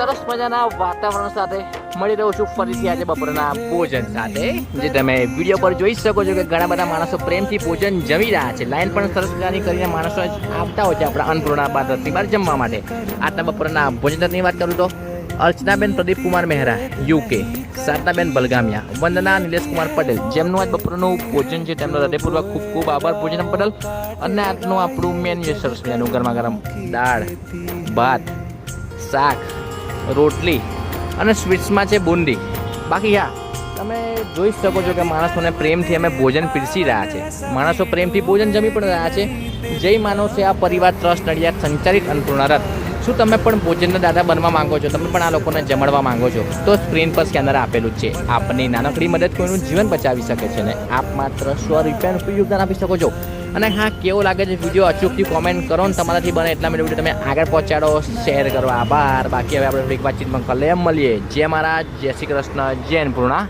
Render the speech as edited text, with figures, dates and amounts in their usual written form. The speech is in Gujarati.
સરસ મજાના વાતાવરણ સાથે મળી રહ્યો છું ફરીથી આજે બપોરના ભોજન સાથે જે તમે વિડીયો પર જોઈ શકો છો કે ઘણા બધા માણસો પ્રેમથી ભોજન જમી રહ્યા છે. લાઈન પણ સરસ મજાની કરીને માણસો આવતા હોય છે આપણા અન્નપૂર્ણા બાદ બાર જમવા માટે. આજના બપોરના ભોજનની વાત કરું તો અર્ચનાબેન પ્રદીપ કુમાર મહેરા યુકે, શારદાબેન બલગામિયા, વંદના નિલેશ કુમાર પટેલ જેમનું આજ બપોરનું ભોજન છે તેમનો હૃદયપૂર્વક ખૂબ ખૂબ આભાર ભોજન બદલ. અને આજનું આપણું મેન જે સરસ મજાનું ગરમા ગરમ દાળ ભાત શાક રોટલી અને સ્વીટ્સમાં છે બુંદી. બાકી હા, તમે જોઈ શકો છો કે માણસોને પ્રેમથી અમે ભોજન પીરસી રહ્યા છે. માણસો પ્રેમથી ભોજન જમી પણ રહ્યા છે. જય માનવ સેવા પરિવાર ટ્રસ્ટ નડિયાદ સંચાલિત અન્નપૂર્ણા રથ. શું તમે પણ ભોજનના દાદા બનવા માંગો છો? તમે પણ આ લોકોને જમાડવા માંગો છો? તો સ્ક્રીન પર સ્કેનર આપેલું જ છે. આપની નાનકડી મદદ કોઈનું જીવન બચાવી શકે છે ને આપ માત્ર 100 રૂપિયાનું યોગદાન આપી શકો છો. અને હા, કેવો લાગે છે વિડીયો અચૂકથી કોમેન્ટ કરો ને તમારાથી બને એટલા માટે વિડીયો તમે આગળ પહોંચાડો, શેર કરો. આભાર. બાકી હવે આપણે થોડીક વાતચીતમાં કલે મળીએ. જય મહારાજ, જય શ્રી કૃષ્ણ, જય અન્નપૂર્ણા.